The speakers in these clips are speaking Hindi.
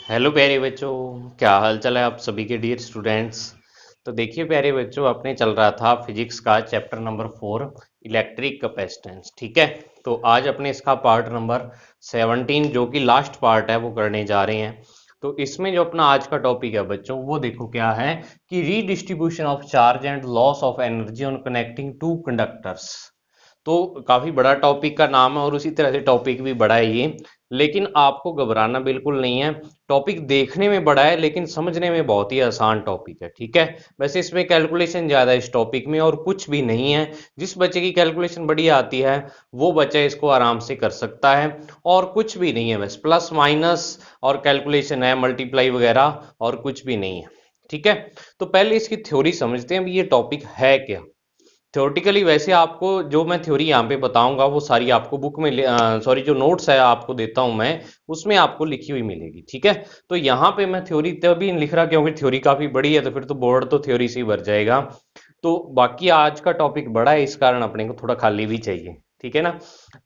हेलो प्यारे बच्चों। क्या हाल चाल है आप सभी के डियर स्टूडेंट्स। तो देखिए प्यारे बच्चों, अपने चल रहा था फिजिक्स का चैप्टर नंबर 4 इलेक्ट्रिक कैपेसिटेंस। ठीक है, तो आज अपने इसका पार्ट नंबर 17 जो कि लास्ट पार्ट है वो करने जा रहे हैं। तो इसमें जो अपना आज का टॉपिक है बच्चों वो देखो क्या है कि redistribution of charge and loss of energy on connecting two conductors. तो काफी बड़ा टॉपिक का नाम है और उसी तरह से टॉपिक भी बड़ा है ये, लेकिन आपको घबराना बिल्कुल नहीं है। टॉपिक देखने में बड़ा है लेकिन समझने में बहुत ही आसान टॉपिक है। ठीक है, वैसे इसमें कैलकुलेशन ज्यादा है इस टॉपिक में और कुछ भी नहीं है। जिस बच्चे की कैलकुलेशन बढ़िया आती है वो बच्चा इसको आराम से कर सकता है। और कुछ भी नहीं है, बस प्लस माइनस और कैलकुलेशन है, मल्टीप्लाई वगैरह, और कुछ भी नहीं है। ठीक है, तो पहले इसकी थ्योरी समझते हैं, ये टॉपिक है क्या। थ्योरेटिकली वैसे आपको जो मैं थ्योरी यहाँ पे बताऊंगा वो सारी आपको बुक में सॉरी जो नोट्स है आपको देता हूं मैं, उसमें आपको लिखी हुई मिलेगी। ठीक है, तो यहाँ पे मैं थ्योरी तभी नहीं लिख रहा क्योंकि थ्योरी काफी बड़ी है, तो फिर तो बोर्ड तो थ्योरी से ही भर जाएगा। तो बाकी आज का टॉपिक बड़ा है, इस कारण अपने को थोड़ा खाली भी चाहिए। ठीक है ना।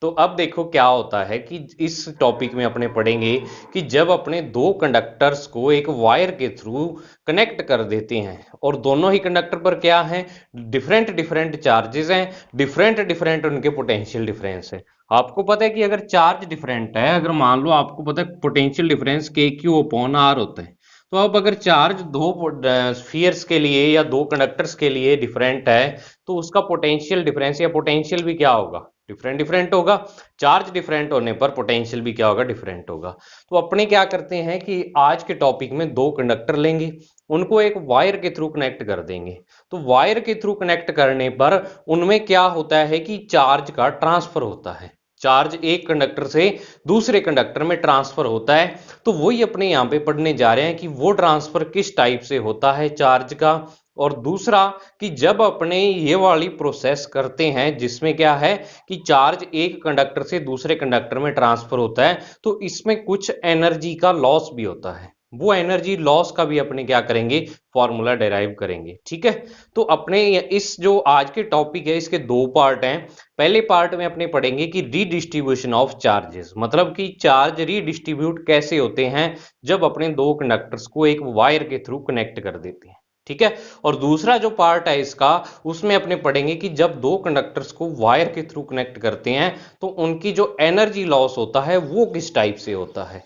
तो अब देखो क्या होता है कि इस टॉपिक में अपने पढ़ेंगे कि जब अपने दो कंडक्टर्स को एक वायर के थ्रू कनेक्ट कर देते हैं और दोनों ही कंडक्टर पर क्या है, डिफरेंट डिफरेंट चार्जेस हैं, डिफरेंट डिफरेंट उनके पोटेंशियल डिफरेंस है। आपको पता है कि अगर चार्ज डिफरेंट है, अगर मान लो आपको पता है पोटेंशियल डिफरेंस के क्यू अपॉन आर होता है, तो अब अगर चार्ज दो स्फीयर्स के लिए या दो कंडक्टर्स के लिए डिफरेंट है, तो उसका पोटेंशियल डिफरेंस या पोटेंशियल भी क्या होगा, डिफरेंट डिफरेंट होगा। चार्ज डिफरेंट होने पर पोटेंशियल भी क्या होगा, डिफरेंट होगा। तो अपने क्या करते हैं कि आज के टॉपिक में दो कंडक्टर लेंगे, उनको एक वायर के थ्रू कनेक्ट कर देंगे। तो वायर के थ्रू कनेक्ट करने पर उनमें क्या होता है कि चार्ज का ट्रांसफर होता है। चार्ज एक कंडक्टर से दूसरे कंडक्टर में ट्रांसफर होता है। तो वही अपने यहाँ पे पढ़ने जा रहे हैं कि वो ट्रांसफर किस टाइप से होता है चार्ज का। और दूसरा कि जब अपने ये वाली प्रोसेस करते हैं जिसमें क्या है कि चार्ज एक कंडक्टर से दूसरे कंडक्टर में ट्रांसफर होता है, तो इसमें कुछ एनर्जी का लॉस भी होता है। वो एनर्जी लॉस का भी अपने क्या करेंगे, फॉर्मूला डेराइव करेंगे। ठीक है, तो अपने इस जो आज के टॉपिक है इसके दो पार्ट हैं। पहले पार्ट में अपने पढ़ेंगे कि रीडिस्ट्रीब्यूशन ऑफ चार्जेस, मतलब कि चार्ज रीडिस्ट्रीब्यूट कैसे होते हैं जब अपने दो कंडक्टर्स को एक वायर के थ्रू कनेक्ट कर देते हैं। ठीक है, और दूसरा जो पार्ट है इसका, उसमें अपने पढ़ेंगे कि जब दो कंडक्टर्स को वायर के थ्रू कनेक्ट करते हैं तो उनकी जो एनर्जी लॉस होता है वो किस टाइप से होता है।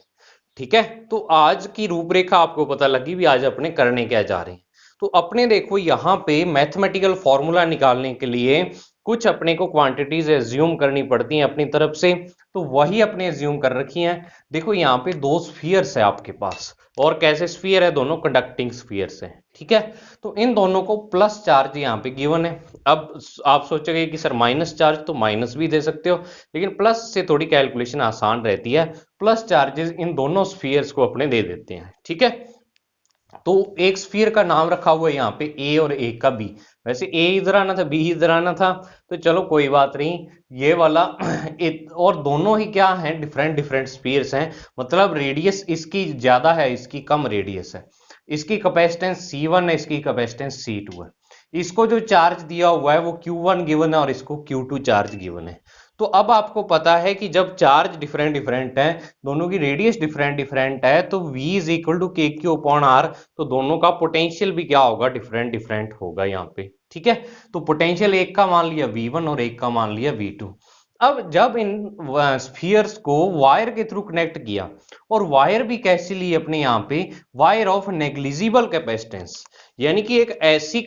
ठीक है, तो आज की रूपरेखा आपको पता लगी भी आज अपने करने क्या जा रहे हैं। तो अपने देखो यहाँ पे मैथमेटिकल फॉर्मूला निकालने के लिए कुछ अपने को क्वांटिटीज एज्यूम करनी पड़ती हैं अपनी तरफ से, तो वही अपने एज्यूम कर रखी हैं। देखो यहाँ पे दो स्फीयर्स है आपके पास, और कैसे स्फीयर है, दोनों कंडक्टिंग स्फीयर्स हैं। ठीक है, तो इन दोनों को प्लस चार्ज यहाँ पे गिवन है। अब आप सोचोगे कि सर माइनस चार्ज, तो माइनस भी दे सकते हो, लेकिन प्लस से थोड़ी कैलकुलेशन आसान रहती है। प्लस चार्जेस इन दोनों स्फीयर्स को अपने दे देते हैं। ठीक है, तो एक स्फीयर का नाम रखा हुआ है यहाँ पे ए और एक का बी। वैसे ए इधर आना था, बी इधर आना था, तो चलो कोई बात नहीं। ये वाला और दोनों ही क्या है, डिफरेंट डिफरेंट स्फीयर्स हैं, मतलब रेडियस इसकी ज्यादा है, इसकी कम रेडियस है। इसकी कैपेसिटेंस C1 है, इसकी कैपेसिटेंस C2 है। इसको जो चार्ज दिया हुआ है वो Q1 गिवन है और इसको Q2 चार्ज गिवन है। तो अब आपको पता है कि जब चार्ज डिफरेंट डिफरेंट है, दोनों की रेडियस डिफरेंट डिफरेंट है, तो V इज इक्वल टू के क्यू अपॉन आर, तो दोनों का पोटेंशियल भी क्या होगा, डिफरेंट डिफरेंट होगा यहाँ पे। ठीक है, तो पोटेंशियल एक का मान लिया V1 और एक का मान लिया V2। अब जब इन स्फीयर्स को वायर के थ्रू कनेक्ट किया, और वायर भी कैसी ली अपने यहाँ पे, वायर ऑफ नेग्लिजिबल कैपेसिटेंस, यानी कि एक ऐसी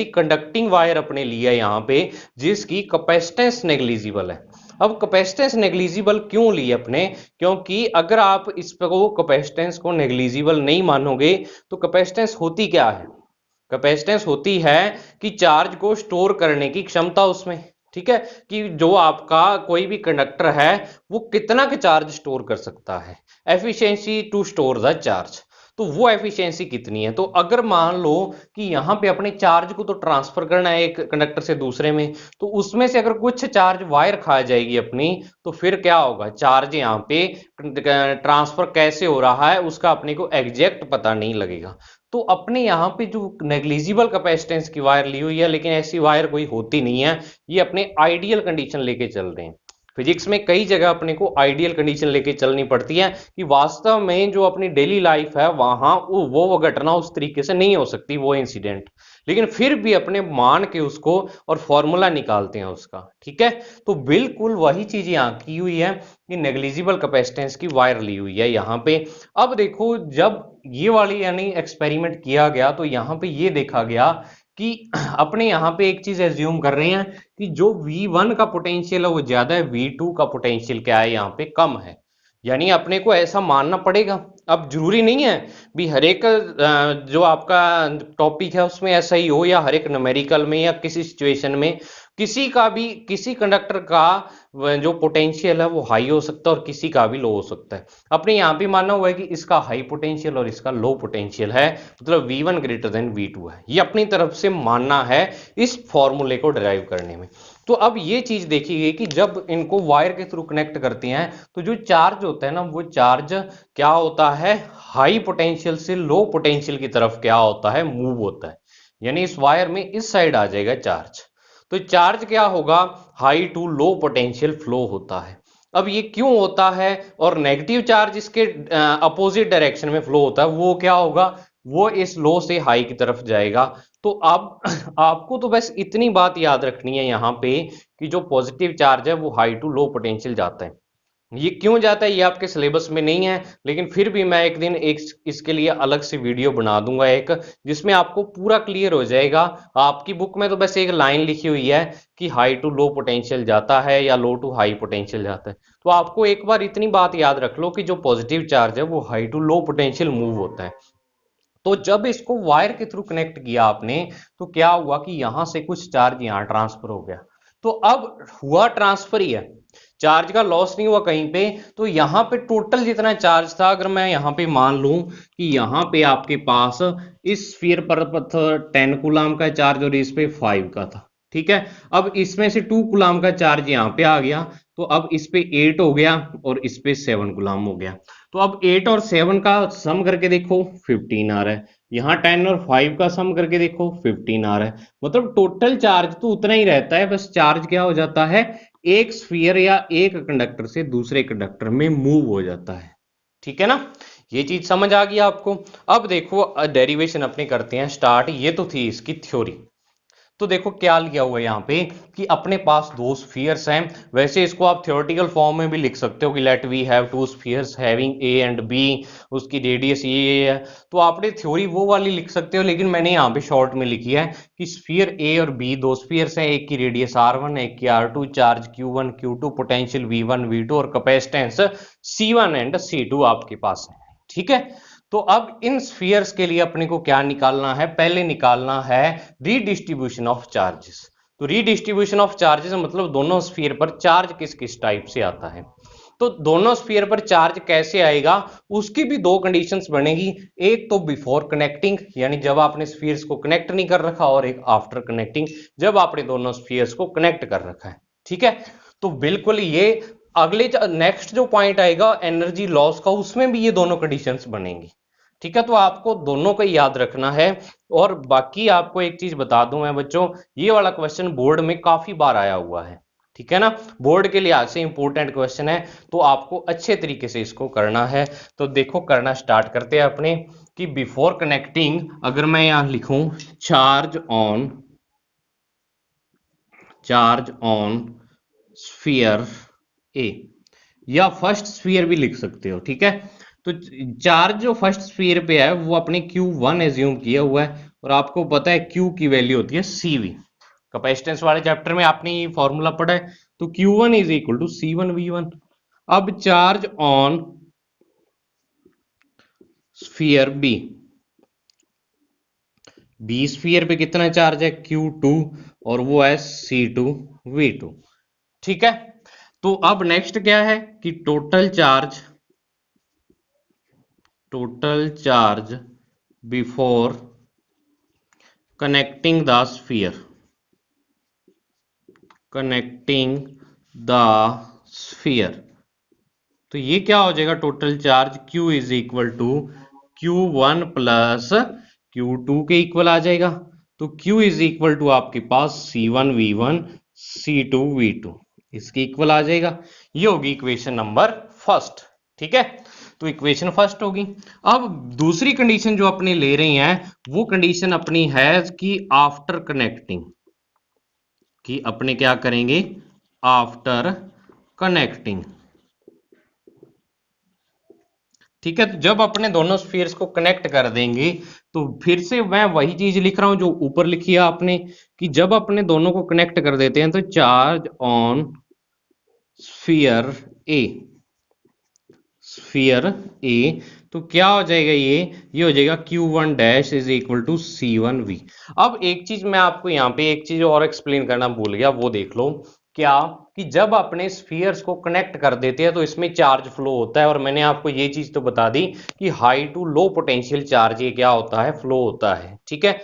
कंडक्टिंग वायर अपने लिया यहाँ पे जिसकी कैपेसिटेंस नेग्लिजिबल है। अब कैपेसिटेंस नेग्लिजिबल क्यों ली अपने, क्योंकि अगर आप इस को कैपेसिटेंस को नेग्लिजिबल नहीं मानोगे तो कैपेसिटेंस होती क्या है, कैपेसिटेंस होती है कि चार्ज को स्टोर करने की क्षमता उसमें। ठीक है, कि जो आपका कोई भी कंडक्टर है वो कितना का चार्ज स्टोर कर सकता है, efficiency to store the charge. तो वो एफिशिएंसी कितनी है, तो अगर मान लो कि यहाँ पे अपने चार्ज को तो ट्रांसफर करना है एक कंडक्टर से दूसरे में, तो उसमें से अगर कुछ चार्ज वायर खा जाएगी अपनी, तो फिर क्या होगा, चार्ज यहाँ पे ट्रांसफर कैसे हो रहा है उसका अपने को एग्जैक्ट पता नहीं लगेगा। तो अपने यहाँ पे जो नेग्लिजिबल कैपेसिटेंस की वायर ली हुई है, लेकिन ऐसी वायर कोई होती नहीं है, ये अपने आइडियल कंडीशन लेके चल रहे हैं। फिजिक्स में कई जगह अपने को आइडियल कंडीशन लेके चलनी पड़ती है कि वास्तव में जो अपनी डेली लाइफ है वहां वो घटना उस तरीके से नहीं हो सकती, वो इंसिडेंट, लेकिन फिर भी अपने मान के उसको और फॉर्मूला निकालते हैं उसका। ठीक है, तो बिल्कुल वही चीज यहाँ की हुई है कि नेग्लिजिबल कैपेसिटेंस की वायर ली हुई है यहाँ पे। अब देखो जब ये वाली यानी एक्सपेरिमेंट किया गया तो यहाँ पे ये देखा गया कि अपने यहाँ पे एक चीज एज्यूम कर रहे हैं कि जो V1 का पोटेंशियल है वो ज्यादा है, V2 का पोटेंशियल क्या है यहाँ पे कम है, यानी अपने को ऐसा मानना पड़ेगा। अब जरूरी नहीं है भी हर एक जो आपका टॉपिक है उसमें ऐसा ही हो, या हर एक न्यूमेरिकल में या किसी सिचुएशन में किसी का भी किसी कंडक्टर का जो पोटेंशियल है वो हाई हो सकता है और किसी का भी लो हो सकता है। अपने यहाँ पे मानना हुआ है कि इसका हाई पोटेंशियल और इसका लो पोटेंशियल है, मतलब V1 ग्रेटर देन V2 है, ये अपनी तरफ से मानना है इस फॉर्मूले को डिराइव करने में। तो अब ये चीज देखी गई कि जब इनको वायर के थ्रू कनेक्ट करते हैं तो जो चार्ज होता है ना वो चार्ज क्या होता है, हाई पोटेंशियल से लो पोटेंशियल की तरफ क्या होता है, मूव होता है, यानी इस वायर में इस साइड आ जाएगा चार्ज। तो चार्ज क्या होगा, high to low potential flow होता है। अब ये क्यों होता है, और नेगेटिव चार्ज इसके अपोजिट डायरेक्शन में फ्लो होता है, वो क्या होगा, वो इस लो से हाई की तरफ जाएगा। तो अब आपको तो बस इतनी बात याद रखनी है यहाँ पे कि जो पॉजिटिव चार्ज है वो हाई टू लो पोटेंशियल जाता है। ये क्यों जाता है ये आपके सिलेबस में नहीं है, लेकिन फिर भी मैं एक दिन एक इसके लिए अलग से वीडियो बना दूंगा एक, जिसमें आपको पूरा क्लियर हो जाएगा। आपकी बुक में तो बस एक लाइन लिखी हुई है कि हाई टू लो पोटेंशियल जाता है या लो टू हाई पोटेंशियल जाता है, तो आपको एक बार इतनी बात याद रख लो कि जो पॉजिटिव चार्ज है वो high to low potential move होता है। तो जब इसको वायर के थ्रू कनेक्ट किया आपने तो क्या हुआ कि यहां से कुछ चार्ज यहां ट्रांसफर हो गया, तो अब हुआ ट्रांसफर ही है, चार्ज का लॉस नहीं हुआ कहीं पे। तो यहां पे टोटल जितना चार्ज था, अगर मैं यहां पे मान लूं कि यहां पे आपके पास इस स्फीयर पर 10 कूलाम का चार्ज और इस पे 5 का था, ठीक है। अब इसमें से 2 कूलाम का चार्ज यहां पे आ गया, तो अब इस पे 8 हो गया और इस पे 7 गुलाम हो गया। तो अब 8 और 7 का सम करके देखो 15 आ रहा है, यहाँ 10 और 5 का सम करके देखो 15 आ रहा है, मतलब टोटल चार्ज तो उतना ही रहता है, बस चार्ज क्या हो जाता है, एक स्फीयर या एक कंडक्टर से दूसरे कंडक्टर में मूव हो जाता है। ठीक है ना, ये चीज समझ आ गई आपको। अब देखो डेरिवेशन अपने करते हैं स्टार्ट, ये तो थी इसकी थ्योरी। तो देखो क्या लिया हुआ है यहाँ पे कि अपने पास दो स्फीयर्स हैं, वैसे इसको आप थ्योरेटिकल फॉर्म में भी लिख सकते हो कि let we have two spheres having A and B, उसकी रेडियस ये है, तो आपने थ्योरी वो वाली लिख सकते हो, लेकिन मैंने यहाँ पे शॉर्ट में लिखी है कि स्फीयर ए और बी दो स्फीयर्स हैं, एक की रेडियस r1 एक की r2, charge q1 q2, potential v1 v2 और कैपेसिटेंस c1 एंड c2 आपके पास है। ठीक है, तो अब इन स्फीयर्स के लिए अपने को क्या निकालना है, पहले निकालना है रीडिस्ट्रीब्यूशन ऑफ चार्जेस। तो रीडिस्ट्रीब्यूशन ऑफ चार्जेस मतलब दोनों स्फीयर पर चार्ज किस किस टाइप से आता है। तो दोनों स्फीयर पर चार्ज कैसे आएगा उसकी भी दो कंडीशंस बनेगी, एक तो बिफोर कनेक्टिंग यानी जब आपने स्फीयर्स को कनेक्ट नहीं कर रखा, और एक आफ्टर कनेक्टिंग जब आपने दोनों स्फीयर्स को कनेक्ट कर रखा है। ठीक है, तो बिल्कुल ये अगले नेक्स्ट जो पॉइंट आएगा एनर्जी लॉस का, उसमें भी ये दोनों कंडीशंस बनेंगी। ठीक है, तो आपको दोनों को याद रखना है। और बाकी आपको एक चीज बता दूं मैं बच्चों, ये वाला क्वेश्चन बोर्ड में काफी बार आया हुआ है। ठीक है ना, बोर्ड के लिहाज से इंपॉर्टेंट क्वेश्चन है, तो आपको अच्छे तरीके से इसको करना है। तो देखो करना स्टार्ट करते हैं अपने कि बिफोर कनेक्टिंग अगर मैं यहां लिखूं चार्ज ऑन स्फीयर ए, या फर्स्ट स्फीयर भी लिख सकते हो। ठीक है, तो चार्ज जो फर्स्ट स्फीयर पे है वो अपने Q1 एज्यूम किया हुआ है, और आपको पता है Q की वैल्यू होती है CV, कैपेसिटेंस वाले चैप्टर में आपने ये फॉर्मूला पढ़ा है। तो Q1 is equal to C1V1। अब charge on sphere B sphere पे कितना चार्ज है Q2, और वो है C2V2। ठीक है, तो अब नेक्स्ट क्या है कि total charge before connecting the sphere, तो ये क्या हो जाएगा, total charge Q is equal to Q1 plus Q2 के इक्वल आ जाएगा। तो Q इज इक्वल टू आपके पास C1V1 C2V2। इसकी इक्वल आ जाएगा। ये होगी इक्वेशन नंबर फर्स्ट। ठीक है, तो इक्वेशन फर्स्ट होगी। अब दूसरी कंडीशन जो अपने ले रही हैं वो कंडीशन अपनी है कि आफ्टर कनेक्टिंग, कि अपने क्या करेंगे आफ्टर कनेक्टिंग। ठीक है, तो जब अपने दोनों स्फीयर्स को कनेक्ट कर देंगे तो फिर से मैं वही चीज लिख रहा हूं जो ऊपर लिखी है आपने, कि जब अपने दोनों को कनेक्ट कर देते हैं तो charge on sphere A, sphere A, तो क्या हो जाएगा ये हो जाएगा Q1 dash is equal to C1V। अब एक चीज मैं आपको यहाँ पे एक चीज और एक्सप्लेन करना भूल गया, वो देख लो। क्या कि जब अपने स्फीयर्स को कनेक्ट कर देते हैं तो इसमें चार्ज फ्लो होता है, और मैंने आपको ये चीज तो बता दी कि high to low potential charge ये क्या होता है, फ्लो होता है। ठीक है,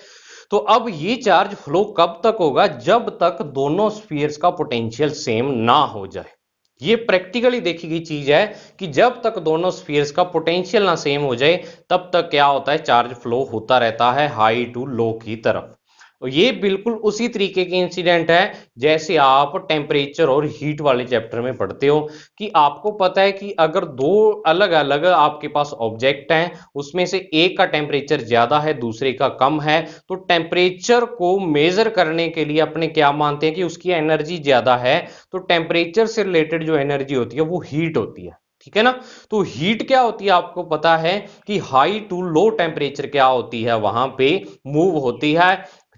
तो अब ये चार्ज फ्लो कब तक होगा, जब तक दोनों स्फीयर्स का पोटेंशियल सेम ना हो जाए। ये प्रैक्टिकली देखी गई चीज है कि जब तक दोनों स्फीयर्स का पोटेंशियल ना सेम हो जाए तब तक क्या होता है, चार्ज फ्लो होता रहता है हाई टू लो की तरफ। और ये बिल्कुल उसी तरीके की इंसिडेंट है जैसे आप टेम्परेचर और हीट वाले चैप्टर में पढ़ते हो, कि आपको पता है कि अगर दो अलग अलग आपके पास ऑब्जेक्ट हैं, उसमें से एक का टेम्परेचर ज्यादा है दूसरे का कम है, तो टेम्परेचर को मेजर करने के लिए अपने क्या मानते हैं कि उसकी एनर्जी ज्यादा है, तो टेम्परेचर से रिलेटेड जो एनर्जी होती है वो हीट होती है। ठीक है ना, तो हीट क्या होती है आपको पता है कि हाई टू लो टेम्परेचर क्या होती है, वहां पे मूव होती है,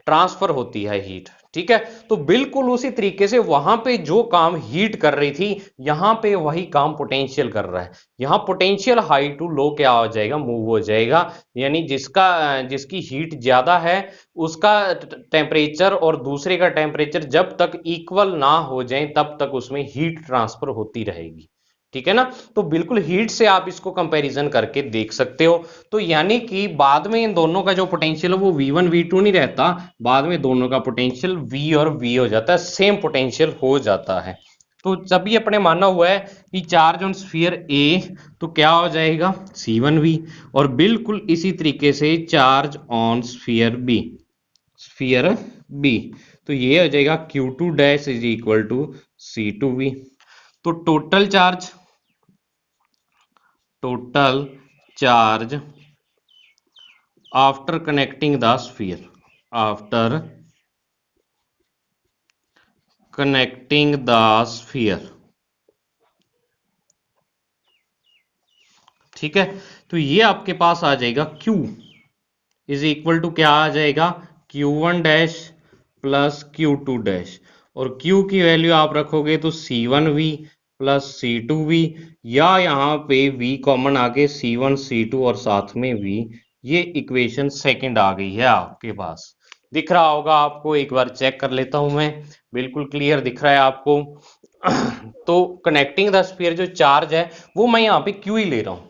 ट्रांसफर होती है हीट। ठीक है, तो बिल्कुल उसी तरीके से वहां पे जो काम हीट कर रही थी यहां पे वही काम पोटेंशियल कर रहा है। यहां पोटेंशियल हाई टू लो क्या हो जाएगा, मूव हो जाएगा। यानी जिसकी हीट ज्यादा है उसका टेम्परेचर और दूसरे का टेम्परेचर जब तक इक्वल ना हो जाए तब तक उसमें हीट ट्रांसफर होती रहेगी। ठीक है ना, तो बिल्कुल हीट से आप इसको कंपैरिजन करके देख सकते हो। तो यानी कि बाद में इन दोनों का जो पोटेंशियल है वो V1 V2 नहीं रहता, बाद में दोनों का पोटेंशियल V और V हो जाता है, सेम पोटेंशियल हो जाता है। तो सभी अपने माना हुआ है कि चार्ज ऑन स्फीयर ए तो क्या हो जाएगा C1V, और बिल्कुल इसी तरीके से charge on sphere B, sphere B, तो ये हो जाएगा Q2 dash is equal to C2V। तो total charge after connecting the sphere, after connecting the sphere. ठीक है, तो ये आपके पास आ जाएगा Q इज इक्वल टू क्या आ जाएगा, Q1 dash plus Q2 dash, और Q की वैल्यू आप रखोगे तो C1V प्लस C2V, या यहाँ पे V कॉमन आके C1 C2 और साथ में V। ये इक्वेशन सेकंड आ गई है आपके पास, दिख रहा होगा आपको, एक बार चेक कर लेता हूं मैं, बिल्कुल क्लियर दिख रहा है आपको। तो कनेक्टिंग द स्फीयर जो चार्ज है वो मैं यहाँ पे Q ही ले रहा हूं।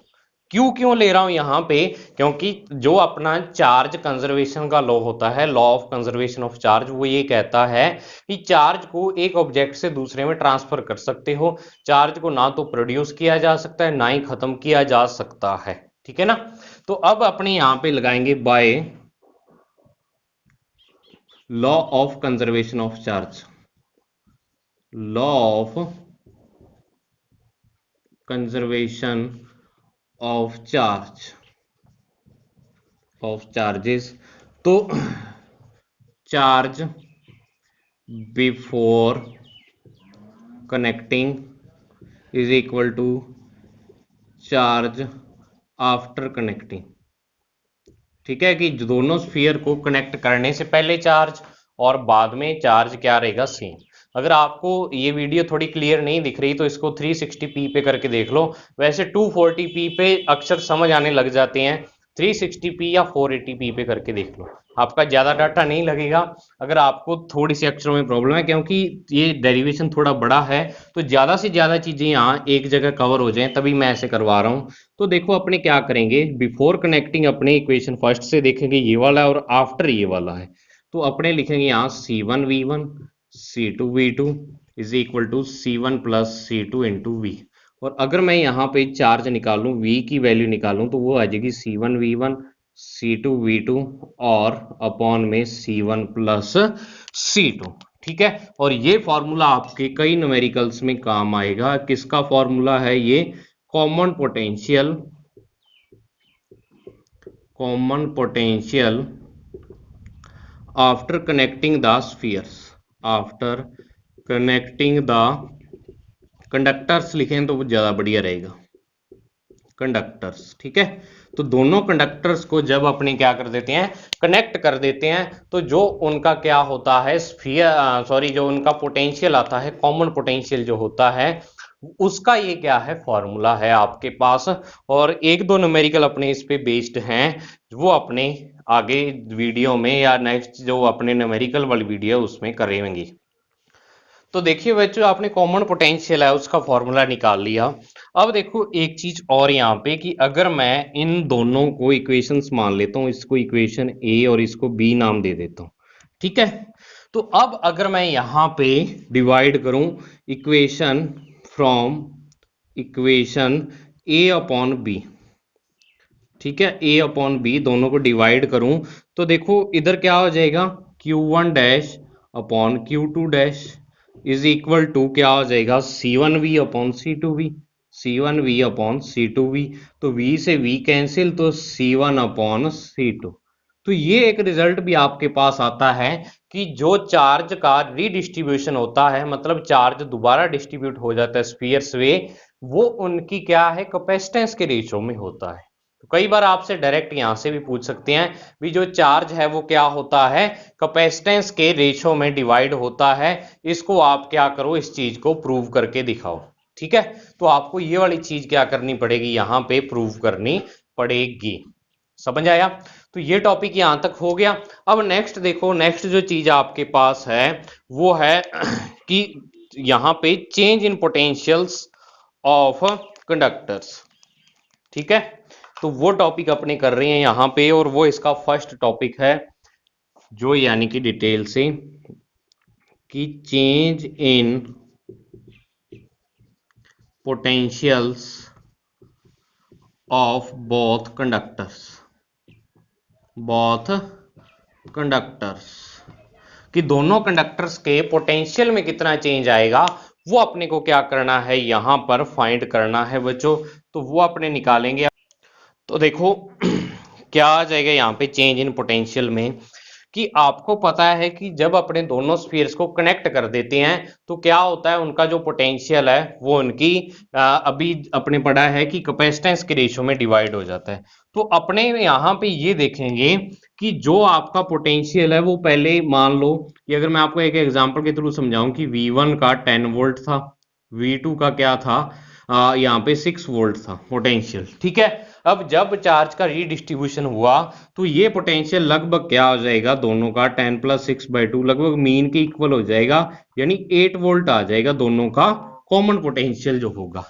क्यों क्यों ले रहा हूं यहां पे, क्योंकि जो अपना चार्ज कंजर्वेशन का लॉ होता है, law of conservation of charge, वो ये कहता है कि चार्ज को एक ऑब्जेक्ट से दूसरे में ट्रांसफर कर सकते हो, चार्ज को ना तो प्रोड्यूस किया जा सकता है ना ही खत्म किया जा सकता है। ठीक है ना, तो अब अपने यहां पे लगाएंगे by law of conservation of charge, law of conservation of charge, of charges. तो charge before connecting is equal to charge after connecting. ठीक है, कि दोनों स्फीयर को कनेक्ट करने से पहले चार्ज और बाद में चार्ज क्या रहेगा, सेम। अगर आपको ये वीडियो थोड़ी क्लियर नहीं दिख रही तो इसको 360p पे करके देख लो, वैसे 240p पे अक्सर समझ आने लग जाते हैं, 360p या 480p पे करके देख लो, आपका ज्यादा डाटा नहीं लगेगा। अगर आपको थोड़ी सी अक्षरों में प्रॉब्लम है, क्योंकि ये डेरिवेशन थोड़ा बड़ा है, तो ज्यादा से ज्यादा चीजें यहाँ एक जगह कवर हो जाएं तभी मैं ऐसे करवा रहा हूँ। तो देखो अपने क्या करेंगे, बिफोर कनेक्टिंग अपने इक्वेशन फर्स्ट से देखेंगे ये वाला है और आफ्टर ये वाला है, तो अपने लिखेंगे यहाँ C1V1 C2V2 is equal to C1 plus C2 into V। और अगर मैं यहाँ पे चार्ज निकालूं, V की वैल्यू निकालूं, तो वो आ जाएगी C1V1 C2V2 और अपॉन में C1 प्लस C2। ठीक है। और ये फॉर्मूला आपके कई न्यूमेरिकल्स में काम आएगा। किसका फॉर्मूला है ये? Common potential, common potential after connecting the spheres, after connecting the conductors लिखें तो वो ज्यादा बढ़िया रहेगा, कंडक्टर्स। ठीक है। तो दोनों कंडक्टर्स को जब अपने क्या कर देते हैं, कनेक्ट कर देते हैं, तो जो उनका क्या होता है, स्फीयर सॉरी जो उनका पोटेंशियल आता है, कॉमन पोटेंशियल जो होता है, उसका ये क्या है, फॉर्मूला है आपके पास। और एक दो न्यूमेरिकल अपने इस पे बेस्ड हैं, वो अपने आगे वीडियो में या नेक्स्ट जो अपने न्यूमेरिकल वाली वीडियो उसमें करेंगे। तो देखिए बच्चों, आपने कॉमन पोटेंशियल है उसका फॉर्मूला निकाल लिया। अब देखो एक चीज और यहाँ पे कि अगर मैं इन दोनों को इक्वेशंस मान लेता हूँ, इसको इक्वेशन ए और इसको बी नाम दे देता हूँ। ठीक है। तो अब अगर मैं यहाँ पे डिवाइड करूं equation from equation A upon B, ठीक है, ए अपॉन बी दोनों को डिवाइड करूं तो देखो इधर क्या हो जाएगा, Q1 dash upon Q2 dash is equal to क्या हो जाएगा, C1V upon C2V, C1V upon C2V। तो V से V कैंसिल, तो C1 अपॉन C2। तो ये एक रिजल्ट भी आपके पास आता है कि जो चार्ज का रीडिस्ट्रीब्यूशन होता है, मतलब चार्ज दोबारा डिस्ट्रीब्यूट हो जाता है स्फीयर्स में, वो उनकी क्या है, कैपेसिटेंस के रेशो में होता है। तो कई बार आपसे डायरेक्ट यहां से भी पूछ सकते हैं भी जो चार्ज है वो क्या होता है, कैपेसिटेंस के रेशो में डिवाइड होता है। इसको आप क्या करो, इस चीज को प्रूव करके दिखाओ। ठीक है। तो आपको ये वाली चीज क्या करनी पड़ेगी, यहां पे प्रूव करनी पड़ेगी। समझ आया? तो ये टॉपिक यहां तक हो गया। अब नेक्स्ट देखो, नेक्स्ट जो चीज आपके पास है वो है कि यहां पे change in potentials of conductors. ठीक है। तो वो टॉपिक अपने कर रहे हैं यहां पे, और वो इसका फर्स्ट टॉपिक है जो यानी कि डिटेल से कि change in potentials of both conductors, both conductors, कि दोनों कंडक्टर्स के पोटेंशियल में कितना चेंज आएगा, वो अपने को क्या करना है, यहां पर फाइंड करना है बच्चों। तो वो अपने निकालेंगे। तो देखो क्या आ जाएगा यहाँ पे चेंज इन पोटेंशियल में, कि आपको पता है कि जब अपने दोनों स्फीयर्स को कनेक्ट कर देते हैं तो क्या होता है, उनका जो पोटेंशियल है वो उनकी अभी अपने पढ़ा है कि कैपेसिटेंस के रेशियो में डिवाइड हो जाता है। तो अपने यहाँ पे ये देखेंगे कि जो आपका पोटेंशियल है वो पहले मान लो कि अगर मैं आपको एक एग्जांपल के थ्रू समझाऊं कि V1 का 10 वोल्ट था, V2 का क्या था, यहाँ पे 6 वोल्ट था पोटेंशियल। ठीक है। अब जब चार्ज का रीडिस्ट्रीब्यूशन हुआ तो ये पोटेंशियल लगभग क्या हो जाएगा, दोनों का 10 प्लस 6/2 लगभग मीन के इक्वल हो जाएगा, यानी 8 वोल्ट आ जाएगा दोनों का कॉमन पोटेंशियल जो होगा।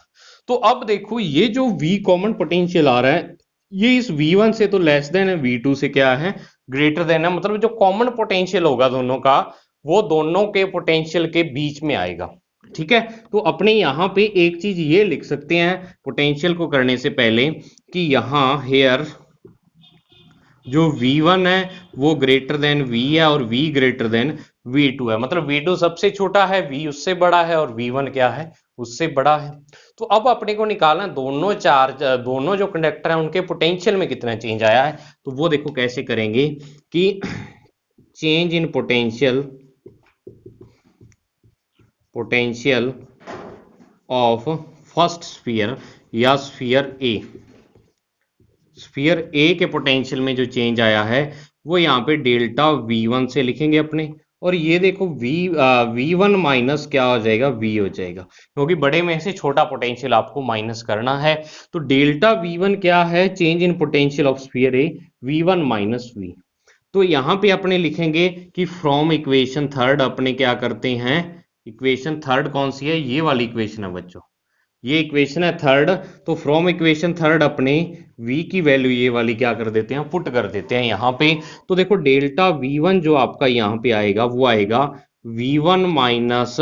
तो अब देखो ये जो V कॉमन पोटेंशियल आ रहा है, ये इस V1 से तो लेस देन है, V2 से क्या है, ग्रेटर देन है। मतलब जो कॉमन पोटेंशियल होगा दोनों का, वो दोनों के पोटेंशियल के बीच में आएगा। ठीक है। तो अपने यहां पे एक चीज ये लिख सकते हैं पोटेंशियल को करने से पहले कि यहां हेयर जो V1 है वो ग्रेटर देन V है और V ग्रेटर देन V2 है। मतलब V2 सबसे छोटा है, V उससे बड़ा है, और V1 क्या है, उससे बड़ा है। तो अब अपने को निकालना दोनों चार्ज, दोनों जो कंडक्टर हैं उनके पोटेंशियल में कितना चेंज आया है। तो वो देखो कैसे करेंगे कि change in potential, potential of first sphere या स्फीयर ए, स्फीयर ए के पोटेंशियल में जो चेंज आया है वो यहाँ पे डेल्टा V1 से लिखेंगे अपने। और ये देखो V1 माइनस क्या हो जाएगा, V हो जाएगा, क्योंकि बड़े में से छोटा पोटेंशियल आपको माइनस करना है। तो डेल्टा V1 क्या है, change in potential of sphere A, V1 minus V। तो यहाँ पे अपने लिखेंगे कि फ्रॉम इक्वेशन थर्ड अपने क्या करते हैं, इक्वेशन थर्ड कौन सी है, ये वाली इक्वेशन है बच्चों, ये इक्वेशन है थर्ड। तो फ्रॉम इक्वेशन थर्ड अपने v की वैल्यू ये वाली क्या कर देते हैं, पुट कर देते हैं यहाँ पे। तो देखो डेल्टा V1 जो आपका यहाँ पे आएगा वो आएगा V1 माइनस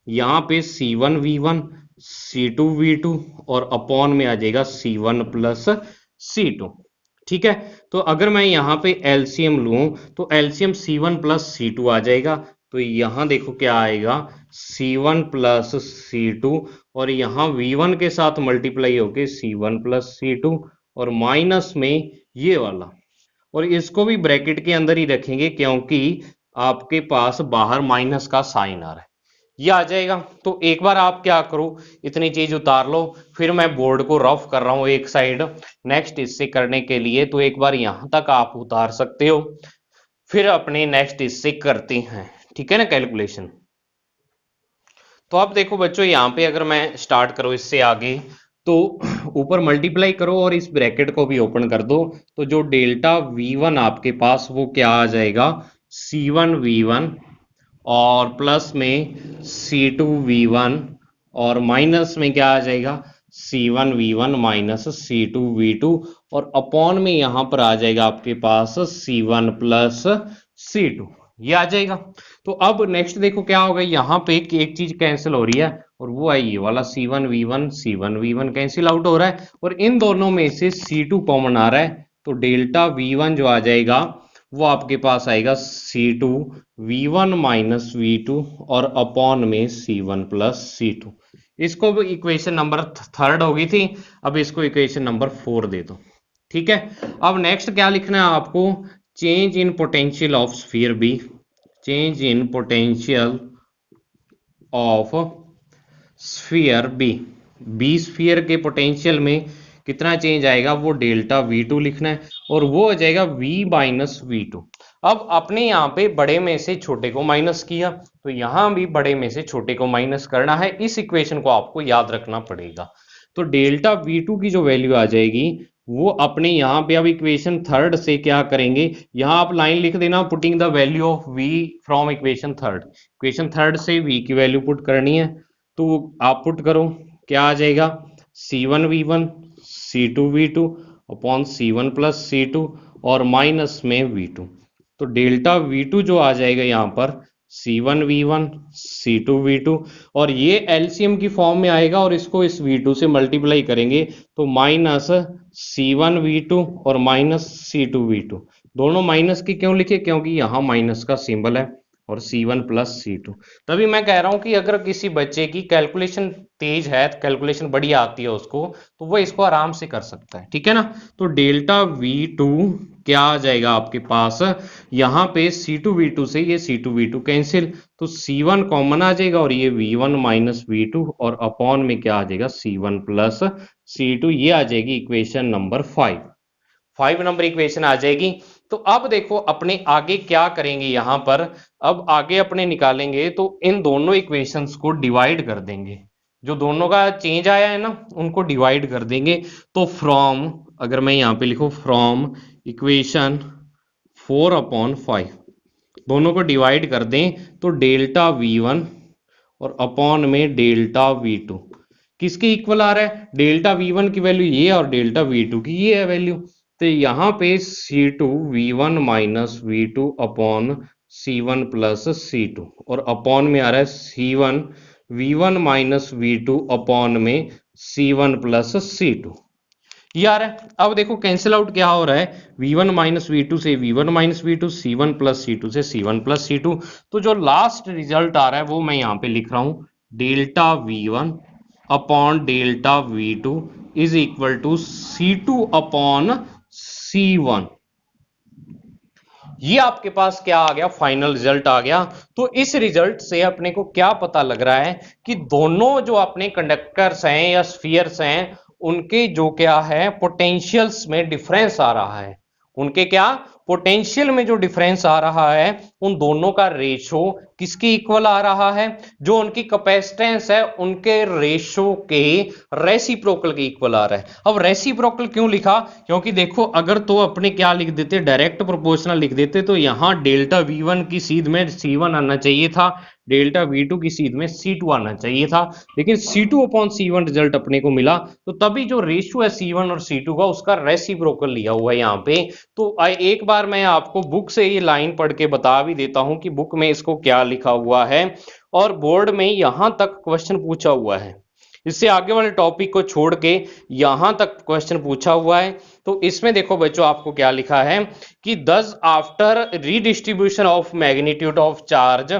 यहाँ पे C1V1 C2V2 और अपॉन में आ जाएगा C1 प्लस C2। ठीक है। तो अगर मैं यहाँ पे एलसीएम लूं तो एलसीएम C1 प्लस C2 आ जाएगा, तो यहाँ देखो क्या आएगा, C1 प्लस C2, और यहाँ V1 के साथ मल्टीप्लाई होके C1 प्लस C2, और माइनस में ये वाला, और इसको भी ब्रैकेट के अंदर ही रखेंगे क्योंकि आपके पास बाहर माइनस का साइन आ रहा है, ये आ जाएगा। तो एक बार आप क्या करो, इतनी चीज उतार लो, फिर मैं बोर्ड को रफ कर रहा हूं एक साइड नेक्स्ट इससे करने के लिए, तो एक बार यहां तक आप उतार सकते हो, फिर अपने नेक्स्ट इससे करते हैं, ठीक है ना कैलकुलेशन। तो अब देखो बच्चों, यहाँ पे अगर मैं स्टार्ट करूँ इससे आगे, तो ऊपर मल्टीप्लाई करो और इस ब्रैकेट को भी ओपन कर दो, तो जो डेल्टा V1 आपके पास वो क्या आ जाएगा, C1 V1, और प्लस में C2 V1, और माइनस में क्या आ जाएगा, C1 V1 minus C2 V2, और अपॉन में यहां पर आ जाएगा आपके पास C1 प्लस C2, ये आ जाएगा। तो अब नेक्स्ट देखो क्या होगा, यहाँ पे एक चीज कैंसिल हो रही है, और वो है ये वाला C1 V1 कैंसिल आउट हो रहा है, और इन दोनों में से C2 कॉमन आ रहा है, तो डेल्टा V1 जो आ जाएगा वो आपके पास आएगा C2 V1 माइनस V2, और अपॉन में C1 प्लस C2। इसको भी इक्वेशन नंबर थर्ड होगी थी, अब इसको इक्वेशन नंबर 4 दे दो, ठीक है। अब नेक्स्ट क्या लिखना है आपको, change in potential of sphere B, change in potential of sphere B, B sphere के पोटेंशियल में कितना चेंज आएगा, वो डेल्टा V2 लिखना है, और वो हो जाएगा V माइनस V2। अब अपने यहाँ पे बड़े में से छोटे को माइनस किया, तो यहाँ भी बड़े में से छोटे को माइनस करना है, इस इक्वेशन को आपको याद रखना पड़ेगा। तो डेल्टा V2 की जो वैल्यू आ जाएगी वो अपने यहाँ पे, अब इक्वेशन थर्ड से क्या करेंगे, यहाँ आप लाइन लिख देना, putting the value of V from equation third, equation third से V की वैल्यू पुट करनी है, तो आप पुट करो, क्या आ जाएगा, C1 V1 C2 V2 upon C1 plus C2, और माइनस में V2, तो डेल्टा V2 जो आ जाएगा यहाँ पर C1 V1 C2 V2, और ये एलसीएम की फॉर्म में आएगा, और इसको इस V2 से मल्टीप्लाई करेंगे तो माइनस C1 V2 और माइनस C2 V2, दोनों माइनस की क्यों लिखे, क्योंकि यहाँ माइनस का सिंबल है, और C1 प्लस C2। तभी मैं कह रहा हूं कि अगर किसी बच्चे की कैलकुलेशन तेज है, कैलकुलेशन बढ़िया आती है उसको, तो वो इसको आराम से कर सकता है, ठीक है ना। तो डेल्टा V2 क्या आ जाएगा आपके पास, यहाँ पे C2 V2 से ये C2 V2 कैंसिल, तो C1 कॉमन आ जाएगा, और ये V1 माइनस V2, और अपॉन में क्या आ जाएगा, C1 प्लस C2, ये आ जाएगी इक्वेशन नंबर 5 नंबर इक्वेशन आ जाएगी। तो अब देखो अपने आगे क्या करेंगे, यहां पर अब आगे अपने निकालेंगे, तो इन दोनों इक्वेशंस को डिवाइड कर देंगे, जो दोनों का चेंज आया है ना उनको डिवाइड कर देंगे। तो फ्रॉम, अगर मैं यहाँ पे लिखूं फ्रॉम इक्वेशन 4/5, दोनों को डिवाइड कर दें, तो डेल्टा V1 और अपॉन में डेल्टा V2 किसके इक्वल आ रहा है, डेल्टा V1 की वैल्यू ये और डेल्टा V2 की ये है वैल्यू, तो यहाँ पे C2 V1 minus V2 upon C1 plus C2, और अपॉन में आ रहा है C1 V1 minus V2 upon में C1 प्लस C2, ये आ रहा है। अब देखो कैंसिल आउट क्या हो रहा है, V1 माइनस V2 से V1 minus V2, C1 plus C2 से C1 प्लस C2, तो जो लास्ट रिजल्ट आ रहा है वो मैं यहाँ पे लिख रहा हूं, delta V1 upon delta V2 is equal to C2 upon C1। ये आपके पास क्या आ गया, फाइनल रिजल्ट आ गया। तो इस रिजल्ट से अपने को क्या पता लग रहा है कि दोनों जो अपने कंडक्टर्स हैं या स्फीयर्स हैं, उनके जो क्या है पोटेंशियल्स में डिफरेंस आ रहा है, उनके क्या पोटेंशियल में जो डिफरेंस आ रहा है, उन दोनों का रेशो किसके इक्वल आ रहा है, जो उनकी कैपेसिटेंस है उनके रेशो के रेसिप्रोकल के इक्वल आ रहा है। अब रेसिप्रोकल क्यों लिखा, क्योंकि देखो अगर तो अपने क्या लिख देते, डायरेक्ट प्रोपोर्शनल लिख देते, तो यहां डेल्टा V1 की सीध में C1 आना चाहिए था, डेल्टा V2 की सीध में C2 आना चाहिए था, लेकिन C2 अपॉन C1 रिजल्ट अपने को मिला, तो तभी जो रेशियो है C1 और C2 का उसका रेसिप्रोकल लिया हुआ है यहाँ पे। तो एक बार मैं आपको बुक से ये लाइन पढ़ के बता भी देता हूं कि बुक में इसको क्या लिखा हुआ है, और बोर्ड में यहां तक क्वेश्चन पूछा हुआ है, इससे आगे वाले टॉपिक को छोड़ के यहां तक क्वेश्चन पूछा हुआ है। तो इसमें देखो बच्चों आपको क्या लिखा है कि thus after redistribution of magnitude of charge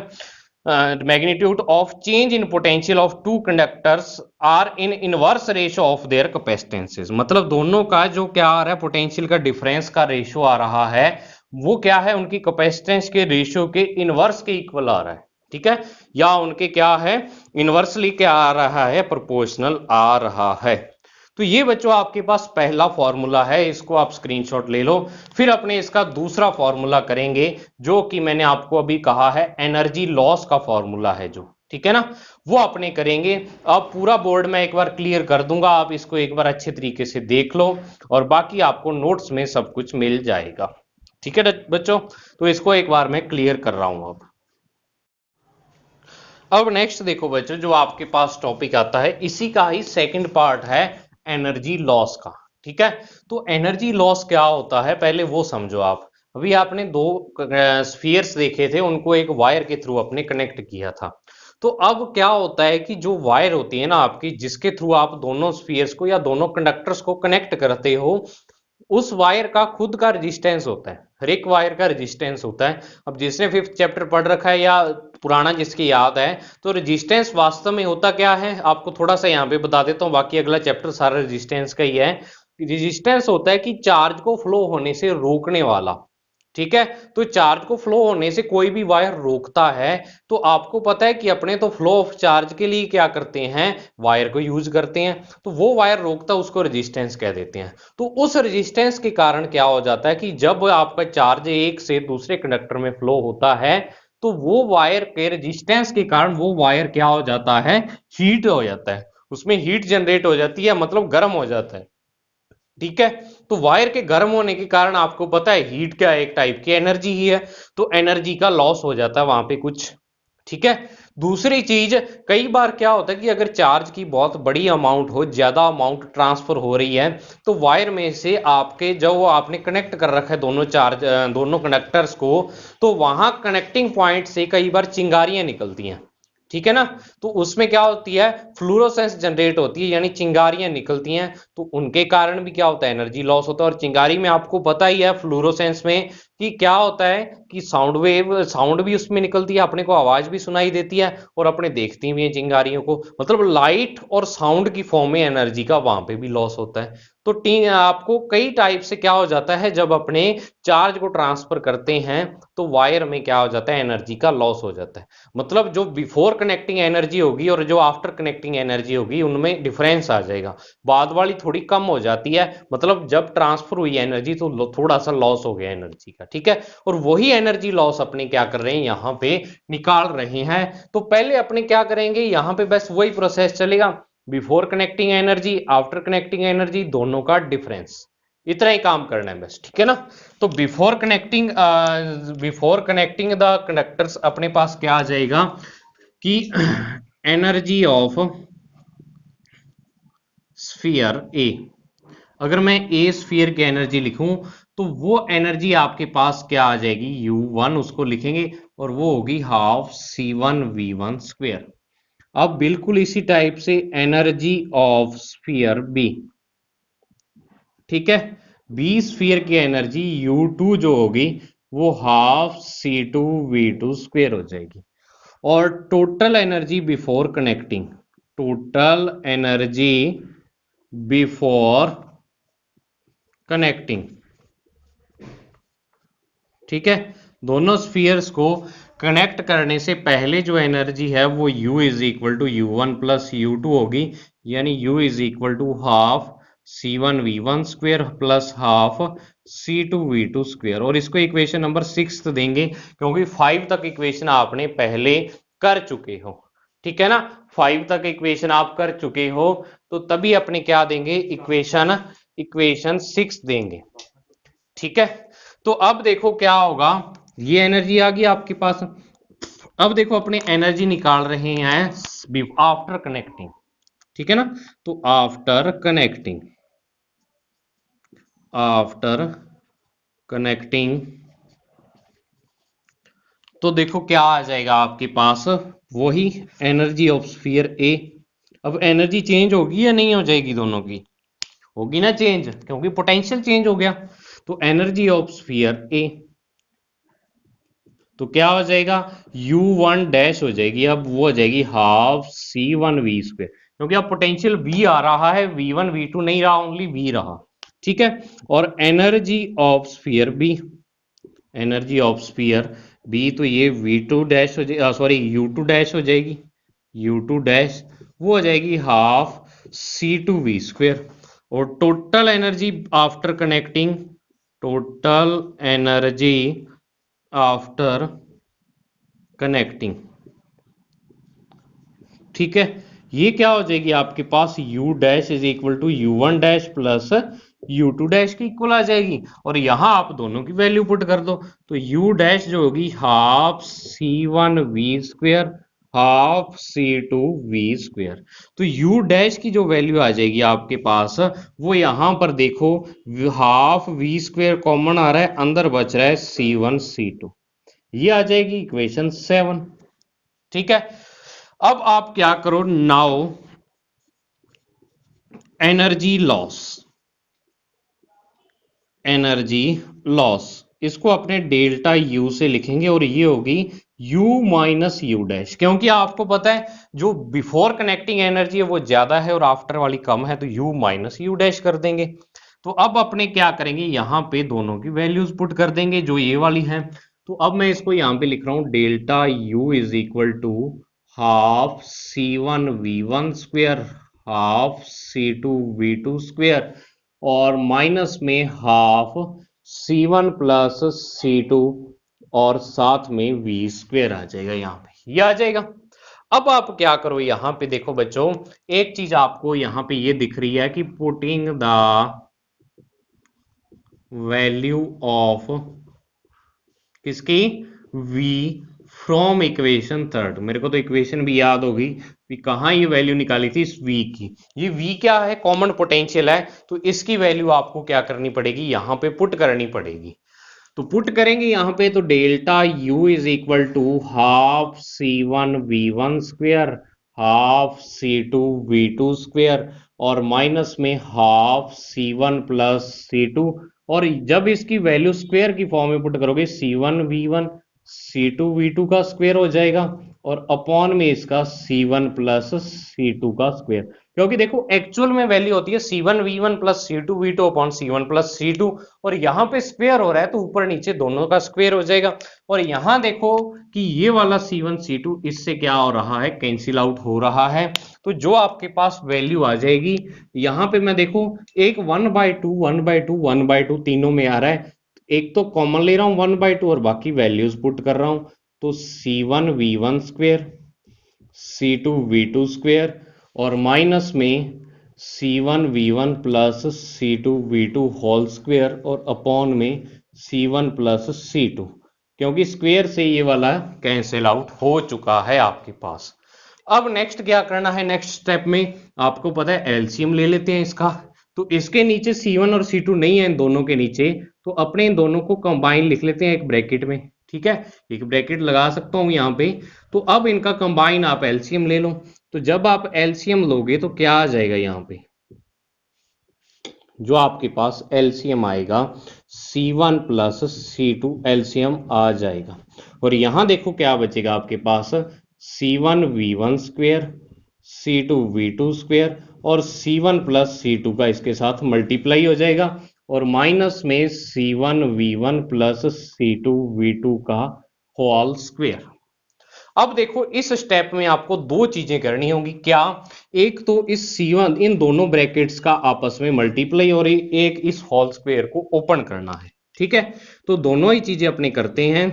magnitude of change in potential of two conductors are in inverse ratio of their capacitances. मतलब दोनों का जो क्या आ रहा है, पोटेंशियल का डिफरेंस का रेशो आ रहा है, वो क्या है, उनकी कैपेसिटेंस के रेशो के इनवर्स के इक्वल आ रहा है। ठीक है, या उनके क्या है, इनवर्सली क्या आ रहा है, प्रोपोर्शनल आ रहा है। तो ये बच्चों आपके पास पहला फॉर्मूला है, इसको आप स्क्रीनशॉट ले लो। फिर अपने इसका दूसरा फॉर्मूला करेंगे जो कि मैंने आपको अभी कहा है, एनर्जी लॉस का फॉर्मूला है जो, ठीक है ना, वो अपने करेंगे। अब पूरा बोर्ड में एक बार क्लियर कर दूंगा, आप इसको एक बार अच्छे तरीके से देख लो और बाकी आपको नोट्स में सब कुछ मिल जाएगा। ठीक है बच्चों, तो इसको एक बार मैं क्लियर कर रहा हूं। अब नेक्स्ट देखो बच्चों, जो आपके पास टॉपिक आता है इसी का ही सेकंड पार्ट है एनर्जी लॉस का। ठीक है, तो एनर्जी लॉस क्या होता है पहले वो समझो आप। अभी आपने दो स्फीयर्स देखे थे, उनको एक वायर के थ्रू आपने कनेक्ट किया था। तो अब क्या होता है कि जो वायर होती है ना आपकी, जिसके थ्रू आप दोनों स्फीयर्स को या दोनों कंडक्टर्स को कनेक्ट करते हो, उस वायर का खुद का रेजिस्टेंस होता है, हर एक वायर का रेजिस्टेंस होता है। अब जिसने फिफ्थ चैप्टर पढ़ रखा है या पुराना जिसकी याद है, तो रेजिस्टेंस वास्तव में होता क्या है, आपको थोड़ा सा यहाँ पे बता देता हूँ, बाकी अगला चैप्टर सारा रेजिस्टेंस का ही है। रेजिस्टेंस होता है कि चार्ज को फ्लो होने से रोकने वाला। ठीक है, तो चार्ज को फ्लो होने से कोई भी वायर रोकता है, तो आपको पता है कि अपने तो फ्लो ऑफ चार्ज के लिए क्या करते हैं, वायर को यूज करते हैं। तो वो वायर रोकता है, उसको रेजिस्टेंस कह देते हैं। तो उस रेजिस्टेंस के कारण क्या हो जाता है कि जब आपका चार्ज एक से दूसरे कंडक्टर में फ्लो होता है, तो वो वायर के रेजिस्टेंस के कारण वो वायर क्या हो जाता है, हीट हो जाता है, उसमें हीट जनरेट हो जाती है, मतलब गर्म हो जाता है। ठीक है, तो वायर के गर्म होने के कारण आपको पता है हीट क्या है, एक टाइप की एनर्जी ही है, तो एनर्जी का लॉस हो जाता है वहां पे कुछ। ठीक है, दूसरी चीज, कई बार क्या होता है कि अगर चार्ज की बहुत बड़ी अमाउंट हो, ज्यादा अमाउंट ट्रांसफर हो रही है, तो वायर में से आपके जो वो आपने कनेक्ट कर रखा है दोनों चार्ज दोनों कंडक्टर्स को, तो वहां कनेक्टिंग पॉइंट से कई बार चिंगारियां निकलती हैं। ठीक है ना, तो उसमें क्या होती है, फ्लोरोसेंस जनरेट होती है, यानी चिंगारियां निकलती हैं, तो उनके कारण भी क्या होता है, एनर्जी लॉस होता है। और चिंगारी में आपको पता ही है फ्लोरोसेंस में कि क्या होता है कि साउंड वेव, साउंड भी उसमें निकलती है, अपने को आवाज भी सुनाई देती है और अपने देखती भी है चिंगारियों को, मतलब लाइट और साउंड की फॉर्म में एनर्जी का वहां पे भी लॉस होता है। तो आपको कई टाइप से क्या हो जाता है, जब अपने चार्ज को ट्रांसफर करते हैं तो वायर में क्या हो जाता है, एनर्जी का लॉस हो जाता है। मतलब जो बिफोर कनेक्टिंग एनर्जी होगी और जो आफ्टर कनेक्टिंग एनर्जी होगी, उनमें डिफरेंस आ जाएगा, बाद वाली थोड़ी कम हो जाती है, मतलब जब ट्रांसफर हुई एनर्जी तो थोड़ा सा लॉस हो गया एनर्जी का। ठीक है, और वही एनर्जी लॉस अपने क्या कर रहे हैं, यहाँ पे निकाल रहे हैं। तो पहले अपने क्या करेंगे, यहाँ पे बस वही प्रोसेस चलेगा, before connecting energy, after connecting energy, दोनों का डिफरेंस, इतना ही काम करना है बस। ठीक है ना, तो बिफोर कनेक्टिंग द कंडक्टर्स अपने पास क्या आ जाएगा कि एनर्जी ऑफ स्फीयर ए, अगर मैं ए स्फीयर की एनर्जी लिखूं, तो वो एनर्जी आपके पास क्या आ जाएगी, U1 उसको लिखेंगे और वो होगी हाफ C1V1 स्क्वेयर। अब बिल्कुल इसी टाइप से एनर्जी ऑफ स्फीयर बी, ठीक है, बी स्फीयर की एनर्जी U2 जो होगी वो हाफ C2V2 स्क्वेयर हो जाएगी। और total energy before connecting, total energy before connecting, ठीक है, दोनों स्फीयर्स को कनेक्ट करने से पहले जो एनर्जी है वो U is equal to U1 plus U2 होगी, यानी U is equal to half C1V1 square plus half C2V2 square. और इसको इक्वेशन नंबर 6 देंगे, क्योंकि 5 तक इक्वेशन आपने पहले कर चुके हो। ठीक है ना, 5 तक इक्वेशन आप कर चुके हो, तो तभी अपने क्या देंगे, इक्वेशन 6 देंगे। ठीक है, तो अब देखो क्या होगा, ये एनर्जी आ गई आपके पास। अब देखो अपने एनर्जी निकाल रहे हैं आफ्टर कनेक्टिंग। ठीक है ना, तो आफ्टर कनेक्टिंग तो देखो क्या आ जाएगा आपके पास, वही एनर्जी ऑफ स्फीयर ए अब एनर्जी चेंज होगी या नहीं हो जाएगी, दोनों की होगी ना चेंज, क्योंकि पोटेंशियल चेंज हो गया। तो एनर्जी ऑफ स्फीयर ए, तो क्या हो जाएगा, U1 डैश हो जाएगी, अब वो हो जाएगी हाफ C1 V², क्योंकि अब पोटेंशियल V आ रहा है, V1 V2 नहीं रहा, ओनली V रहा। ठीक है। और energy of sphere B, energy of sphere B, तो ये V2 डैश हो जाएगी, सॉरी U2 डैश हो जाएगी, U2 डैश वो हो जाएगी हाफ C2V²। और total energy after connecting, total energy after connecting, ठीक है, ये क्या हो जाएगी आपके पास, U dash is equal to U1 dash plus U2 dash की इक्वल आ जाएगी। और यहां आप दोनों की वैल्यू पुट कर दो, तो U डैश जो होगी हाफ C1V², हाफ C2V²। तो U डैश की जो वैल्यू आ जाएगी आपके पास, वो यहां पर देखो, हाफ V² कॉमन आ रहा है, अंदर बच रहा है C1 C2, ये आ जाएगी इक्वेशन 7। ठीक है। अब आप क्या करो, now energy loss, energy loss इसको अपने डेल्टा U से लिखेंगे, और ये होगी U माइनस U डैश, क्योंकि आपको पता है जो बिफोर कनेक्टिंग एनर्जी है वो ज्यादा है और आफ्टर वाली कम है, तो U माइनस U डैश कर देंगे। तो अब अपने क्या करेंगे, यहां पे दोनों की वैल्यूज पुट कर देंगे जो ये वाली है। तो अब मैं इसको यहां पे लिख रहा हूं, delta U is equal to half C1V1², half C2V2², और माइनस में हाफ C1 प्लस C2, और साथ में V² आ जाएगा, यहां पे ये आ जाएगा। अब आप क्या करो, यहां पे देखो बच्चों, एक चीज आपको यहां पे ये दिख रही है कि पुटिंग द वैल्यू ऑफ किसकी, V फ्रॉम इक्वेशन थर्ड, मेरे को तो इक्वेशन भी याद होगी कि कहाँ ये वैल्यू निकाली थी इस V की। ये V क्या है, कॉमन पोटेंशियल है, तो इसकी वैल्यू आपको क्या करनी पड़ेगी, यहां पे पुट करनी पड़ेगी। तो पुट करेंगे यहां पे, तो delta U is equal to half C1V1², half C2V2², और माइनस में हाफ C1 प्लस C2। और जब इसकी वैल्यू स्क्वायर की फॉर्म में पुट करोगे, C1V1 C2V2 का स्क्वायर हो जाएगा, और अपॉन में इसका C1 प्लस C2 का स्क्वायर, क्योंकि देखो एक्चुअल में वैल्यू होती है C1V1 plus C2V2 upon C1 plus C2, और यहाँ पे स्क्वायर हो रहा है तो ऊपर नीचे दोनों का स्क्वायर हो जाएगा। और यहाँ देखो कि ये वाला C1 C2 इससे क्या हो रहा है, कैंसिल आउट हो रहा है। तो जो आपके पास वैल्यू आ जाएगी, यहाँ पे मैं देखो एक 1/2 1/2 1/2 तीनों में आ रहा है, एक तो कॉमन ले रहा हूं 1/2 और बाकी वैल्यूज पुट कर रहा हूं। तो C1V1², C2V2² और माइनस में C1V1 plus C2V2 whole square, और अपॉन में C1 प्लस C2, क्योंकि स्क्वेयर से ये वाला कैंसिल आउट हो चुका है आपके पास। अब नेक्स्ट क्या करना है, नेक्स्ट स्टेप में आपको पता है एलसीएम ले लेते हैं इसका। तो इसके नीचे C1 और C2 नहीं है इन दोनों के नीचे, तो अपने इन दोनों को कंबाइन लिख लेते हैं एक ब्रैकेट में। ठीक है, एक ब्रैकेट लगा सकता हूं यहाँ पे। तो अब इनका कंबाइन आप एलसीएम ले लो। तो जब आप एलसीएम लोगे तो क्या आ जाएगा, यहाँ पे जो आपके पास एलसीएम आएगा C1 प्लस C2 एलसीएम आ जाएगा। और यहां देखो क्या बचेगा आपके पास, C1V1², C2V2² और C1 प्लस C2 का इसके साथ मल्टीप्लाई हो जाएगा, और माइनस में C1V1 प्लस C2V2 का होल स्क्वायर। अब देखो इस स्टेप में आपको दो चीजें करनी होंगी, क्या, एक तो इस C1 इन दोनों ब्रैकेट्स का आपस में मल्टीप्लाई, और एक इस होल स्क्वायर को ओपन करना है। ठीक है, तो दोनों ही चीजें अपने करते हैं।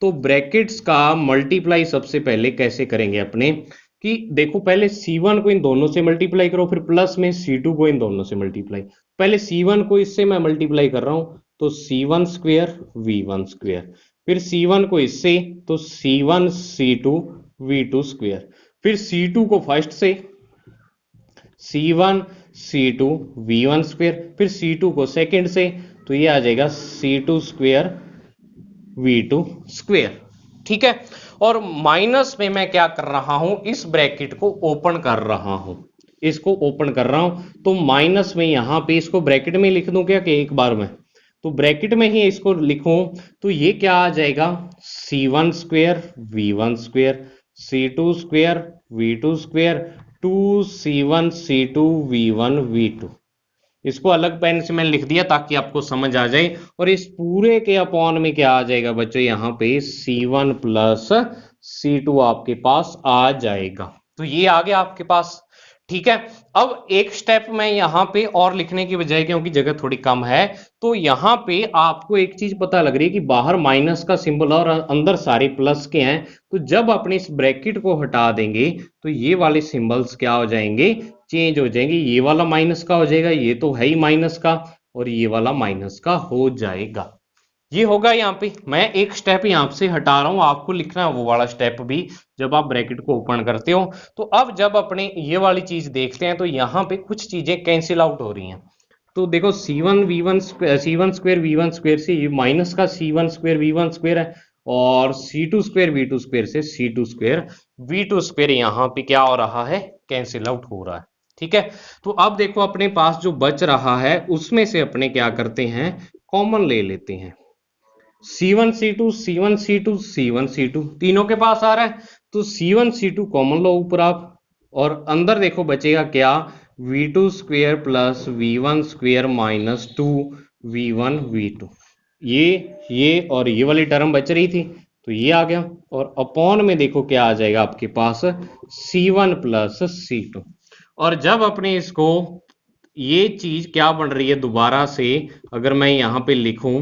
तो ब्रैकेट्स का मल्टीप्लाई सबसे पहले कैसे करेंगे अपने, कि देखो पहले C1 को इन दोनों से मल्टीप्लाई करो, फिर प्लस में C2 को इन दोनों से मल्टीप्लाई। पहले C1 को इससे मैं मल्टीप्लाई कर रहा हूं, तो C1² V1², फिर C1 को इससे, तो C1 C2 V2², फिर C2 को फर्स्ट से C1 C2 V1², फिर C2 को सेकंड से, तो ये आ जाएगा C2² V2²। ठीक है, और माइनस में मैं क्या कर रहा हूं, इस ब्रैकेट को ओपन कर रहा हूं, इसको ओपन कर रहा हूं। तो माइनस में यहां पे इसको ब्रैकेट में लिख दूं क्या कि एक बार में, तो ब्रैकेट में ही इसको लिखूं तो ये क्या आ जाएगा, c1 square v1 square c2 square v2 square 2c1 c2 v1 v2। इसको अलग पेन से मैंने लिख दिया ताकि आपको समझ आ जाए। और इस पूरे के अपॉन में क्या आ जाएगा बच्चों, यहाँ पे c1 प्लस c2 आपके पास आ जाएगा। तो ये आ गया आपके पास, ठीक है। अब एक स्टेप मैं यहाँ पे और लिखने की बजाय, क्योंकि जगह थोड़ी कम है, तो यहाँ पे आपको एक चीज पता लग रही है कि बाहर माइनस का सिंबल और अंदर सारे प्लस के हैं। तो जब अपने इस ब्रैकेट को हटा देंगे तो ये वाले सिंबल्स क्या हो जाएंगे, चेंज हो जाएंगे। ये वाला माइनस का हो जाएगा, ये तो है ही माइनस का, और ये वाला माइनस का हो जाएगा। ये होगा यहाँ पे, मैं एक स्टेप यहाँ से हटा रहा हूं, आपको लिखना है वो वाला स्टेप भी जब आप ब्रैकेट को ओपन करते हो। तो अब जब अपने ये वाली चीज देखते हैं तो यहाँ पे कुछ चीजें कैंसिल आउट हो रही हैं। तो देखो c1 v1 c1 square v1 square से ये माइनस का c1 स्क्वेयर v1 स्क्वेयर है, और c2 स्क्वेयर v2 स्क्वेयर से c2 स्क्वेयर v2 स्क्वेयर यहाँ पे क्या हो रहा है, कैंसिल आउट हो रहा है, ठीक है। तो अब देखो अपने पास जो बच रहा है उसमें से अपने क्या करते हैं, कॉमन ले लेते हैं। c1 c2 c1 c2 c1 c2 तीनों के पास आ रहा है, तो c1 c2 कॉमन लो ऊपर आप, और अंदर देखो बचेगा क्या, v2 square plus v1 square minus 2 v1 v2। ये और ये वाली टर्म बच रही थी तो ये आ गया, और अपॉन में देखो क्या आ जाएगा आपके पास, c1 प्लस c2। और जब अपने इसको, ये चीज क्या बन रही है दोबारा से, अगर मैं यहां पे लिखूं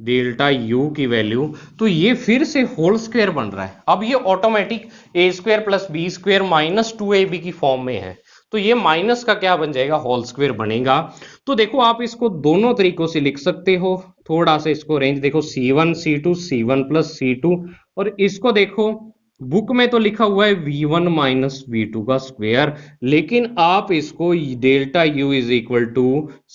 डेल्टा यू की वैल्यू, तो ये फिर से होल स्क्वायर बन रहा है। अब ये automatic A square plus B square minus 2ab की फॉर्म में है, तो ये माइनस का क्या बन जाएगा, होल स्क्वायर बनेगा। तो देखो आप इसको दोनों तरीकों से लिख सकते हो, थोड़ा सा इसको रेंज देखो, c1 c2 c1 plus c2, और इसको देखो बुक में तो लिखा हुआ है v1 माइनस v2 का स्क्वायर, लेकिन आप इसको delta u is equal to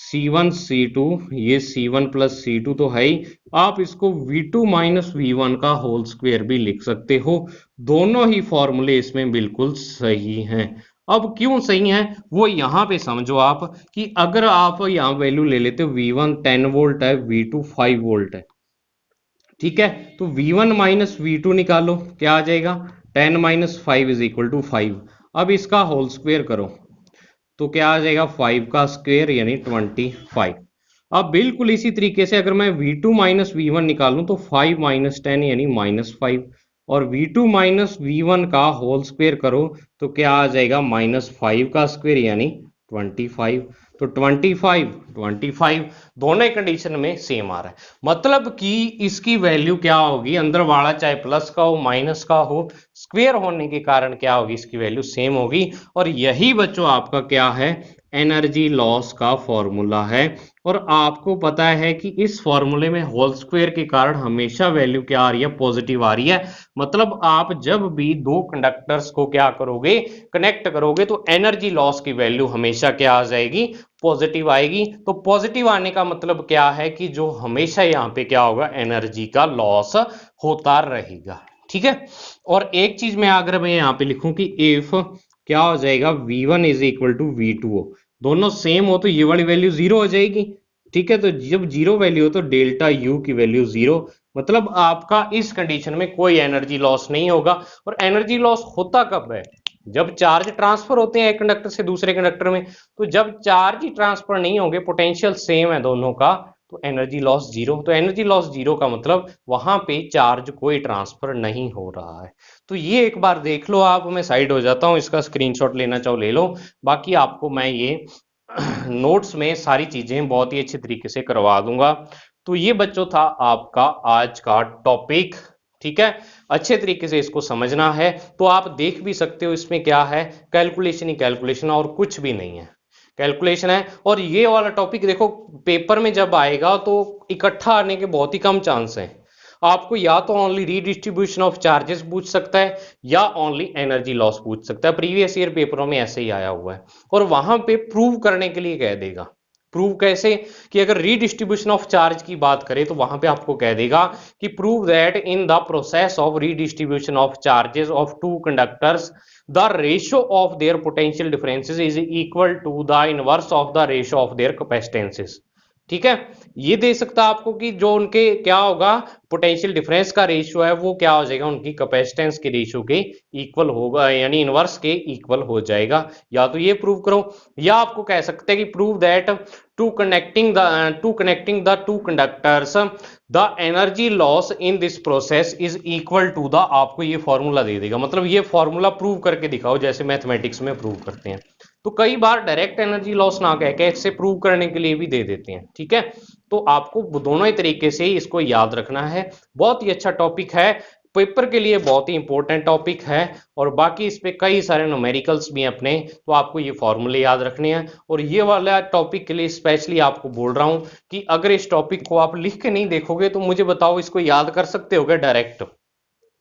c1 c2, ये c1 प्लस c2 तो है ही, आप इसको v2 माइनस v1 का होल स्क्वायर भी लिख सकते हो। दोनों ही फॉर्मूले इसमें बिल्कुल सही हैं। अब क्यों सही है वो यहां पे समझो आप, कि अगर आप यहां वैल्यू ले लेते हो, v1 10 वोल्ट है, v2 5 वोल्ट है, ठीक है। तो v1 माइनस v2 निकालो, क्या आ जाएगा, 10 माइनस 5 इज इक्वल टू 5। अब इसका होल स्क्वायर करो तो क्या आ जाएगा, 5 का स्क्वायर यानी 25। अब बिल्कुल इसी तरीके से अगर मैं v2 माइनस v1 निकालूं तो 5 माइनस 10 यानी माइनस 5, और v2 माइनस v1 का होल स्क्वायर करो तो क्या आ जाएगा, माइनस 5 का स्क्वायर यानी 25। तो 25 दोनों ही कंडीशन में सेम आ रहा है, मतलब कि इसकी वैल्यू क्या होगी, अंदर वाला चाहे प्लस का हो माइनस का हो, स्क्वायर होने के कारण क्या होगी, इसकी वैल्यू सेम होगी। और यही बच्चों आपका क्या है, एनर्जी लॉस का फॉर्मूला है। और आपको पता है कि इस फॉर्मूले में होल स्क्वायर के कारण हमेशा वैल्यू क्या आ रही है, पॉजिटिव आ रही है। मतलब आप जब भी दो कंडक्टर्स को क्या करोगे, कनेक्ट करोगे, तो एनर्जी लॉस की वैल्यू हमेशा क्या आ जाएगी, पॉजिटिव आएगी। तो पॉजिटिव आने का मतलब क्या है कि जो हमेशा यहाँ पे क्या होगा, एनर्जी का लॉस होता रहेगा, ठीक है। और एक चीज मैं अगर मैं यहाँ पे लिखूं कि इफ क्या हो जाएगा, v1 is equal to v2 हो, दोनों सेम हो तो ये वाली वैल्यू जीरो हो जाएगी, ठीक है। तो जब जीरो वैल्यू हो तो डेल्टा यू की वैल्यू जीरो, मतलब आपका इस कंडीशन में कोई एनर्जी लॉस नहीं होगा। और एनर्जी लॉस होता कब है, जब चार्ज ट्रांसफर होते हैं एक कंडक्टर से दूसरे कंडक्टर में। तो जब चार्ज ही ट्रांसफर नहीं होंगे, पोटेंशियल सेम है दोनों का, तो एनर्जी लॉस जीरो। तो एनर्जी लॉस जीरो का मतलब वहां पे चार्ज कोई ट्रांसफर नहीं हो रहा है। तो ये एक बार देख लो आप, मैं साइड हो जाता हूं, इसका स्क्रीनशॉट लेना चाहो ले लो, बाकी आपको मैं ये नोट्स में सारी चीजें बहुत ही अच्छे तरीके से करवा दूंगा। तो ये बच्चों था आपका आज का टॉपिक, ठीक है। अच्छे तरीके से इसको समझना है। तो आप देख भी सकते हो इसमें क्या है, कैलकुलेशन ही कैलकुलेशन, और कुछ भी नहीं है, कैलकुलेशन है। और ये वाला टॉपिक देखो पेपर में जब आएगा तो इकट्ठा आने के बहुत ही कम चांस हैं। आपको या तो ओनली रीडिस्ट्रीब्यूशन ऑफ चार्जेस पूछ सकता है, या ओनली एनर्जी लॉस पूछ सकता है। प्रीवियस ईयर पेपरों में ऐसे ही आया हुआ है, और वहां पे प्रूव करने के लिए कह देगा प्रूव कैसे कि अगर रीडिस्ट्रीब्यूशन ऑफ चार्ज की बात करें तो वहां पे आपको कह देगा कि prove that in the process of redistribution of charges of two conductors the ratio of their potential differences is equal to the inverse of the ratio of their capacitances. ठीक है, ये दे सकता है आपको कि जो उनके क्या होगा, पोटेंशियल डिफरेंस का रेशियो है वो क्या हो जाएगा, उनकी कैपेसिटेंस के रेशियो के इक्वल होगा, यानी इनवर्स के इक्वल हो जाएगा। या तो ये प्रूव करो, या आपको कह सकते हैं कि prove that to connecting the two conductors the energy loss in this process is equal to the, आपको ये फॉर्मूला दे देगा, मतलब ये फॉर्मूला प्रूव करके दिखाओ जैसे मैथमेटिक्स में प्रूव करते हैं। तो कई बार डायरेक्ट एनर्जी लॉस ना कह के इससे प्रूव करने के लिए भी दे देते हैं। ठीक है, तो आपको दोनों ही तरीके से इसको याद रखना है। बहुत ही अच्छा टॉपिक है, पेपर के लिए बहुत ही इंपॉर्टेंट टॉपिक है, और बाकी इस पे कई सारे न्यूमेरिकल्स भी हैं अपने, तो आपको ये फॉर्मूले याद रखने हैं। और ये वाला टॉपिक के लिए स्पेशली आपको बोल रहा हूं कि अगर इस टॉपिक को आप लिख के नहीं देखोगे तो मुझे बताओ इसको याद कर सकते हो क्या डायरेक्ट?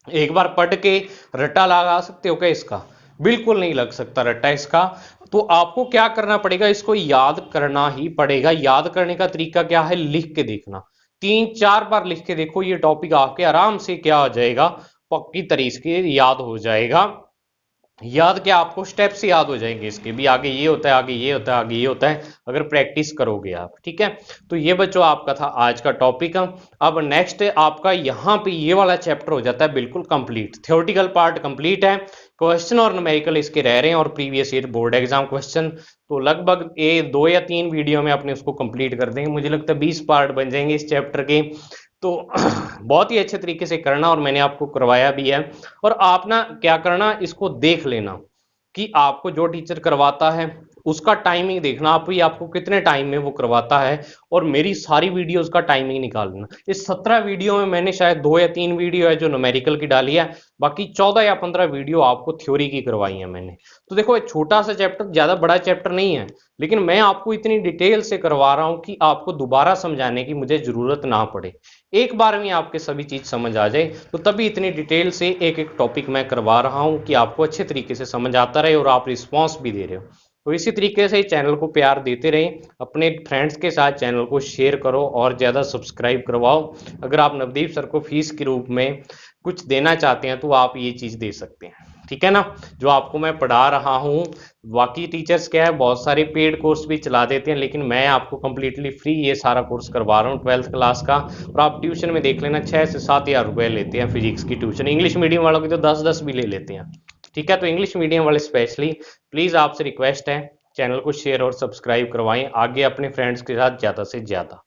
एक बार पढ़ के रट्टा लगा सकते हो क्या इसका? बिल्कुल नहीं लग सकता रट्टा इसका। तो आपको क्या करना पड़ेगा, इसको याद करना ही पड़ेगा। याद करने का तरीका क्या है, लिख के देखना, 3-4 बार लिख के देखो, ये टॉपिक आपके आराम से क्या हो जाएगा, पक्की तरीके याद हो जाएगा। याद क्या, आपको स्टेप से याद हो जाएंगे इसके भी, आगे ये होता है, आगे ये होता है, आगे ये होता है, अगर प्रैक्टिस करोगे आप। ठीक है, तो ये बच्चों आपका था आज का टॉपिक। अब नेक्स्ट आपका यहाँ पे ये वाला चैप्टर हो जाता है बिल्कुल कंप्लीट, थ्योरेटिकल पार्ट कंप्लीट है, क्वेश्चन और न्यूमेरिकल इसके रह रहे हैं, और previous year board exam question. तो लगभग 2 या 3 वीडियो में अपने उसको कंप्लीट कर देंगे, मुझे लगता है 20 पार्ट बन जाएंगे इस चैप्टर के। तो बहुत ही अच्छे तरीके से करना, और मैंने आपको करवाया भी है। और आप ना क्या करना, इसको देख लेना कि आपको जो टीचर करवाता है उसका टाइमिंग देखना, आप ही आपको कितने टाइम में वो करवाता है, और मेरी सारी वीडियोस का टाइमिंग निकालना। इस 17 वीडियो में मैंने शायद 2 या 3 वीडियो है जो न्यूमेरिकल की डाली है, बाकी 14 या 15 वीडियो आपको थ्योरी की करवाई है मैंने। तो देखो एक छोटा सा चैप्टर, ज्यादा बड़ा चैप्टर नहीं है, लेकिन मैं आपको इतनी डिटेल से करवा रहा हूं कि आपको दोबारा समझाने की मुझे जरूरत ना पड़े, एक बार में आपके सभी चीज समझ आ जाए। तो तभी इतनी डिटेल से एक एक टॉपिक मैं करवा रहा हूं कि आपको अच्छे तरीके से समझ आता रहे और आप रिस्पॉन्स भी दे रहे हो। तो इसी तरीके से चैनल को प्यार देते रहें, अपने फ्रेंड्स के साथ चैनल को शेयर करो और ज़्यादा सब्सक्राइब करवाओ। अगर आप नवदीप सर को फीस के रूप में कुछ देना चाहते हैं तो आप ये चीज़ दे सकते हैं। ठीक है ना, जो आपको मैं पढ़ा रहा हूँ, बाकी टीचर्स क्या है बहुत सारे पेड कोर्स भी चला देते हैं, लेकिन मैं आपको कंप्लीटली फ्री ये सारा कोर्स करवा रहा हूँ 12th क्लास का। और आप ट्यूशन में देख लेना 6 से 7 हज़ार रुपये लेते हैं फिजिक्स की ट्यूशन, इंग्लिश मीडियम वालों की तो 10-10 भी ले लेते हैं। ठीक है, तो इंग्लिश मीडियम वाले स्पेशली प्लीज आपसे रिक्वेस्ट है चैनल को शेयर और सब्सक्राइब करवाएं आगे अपने फ्रेंड्स के साथ ज्यादा से ज्यादा।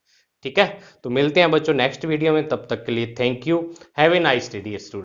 ठीक है, तो मिलते हैं बच्चों नेक्स्ट वीडियो में, तब तक के लिए thank you, have a nice day dear student.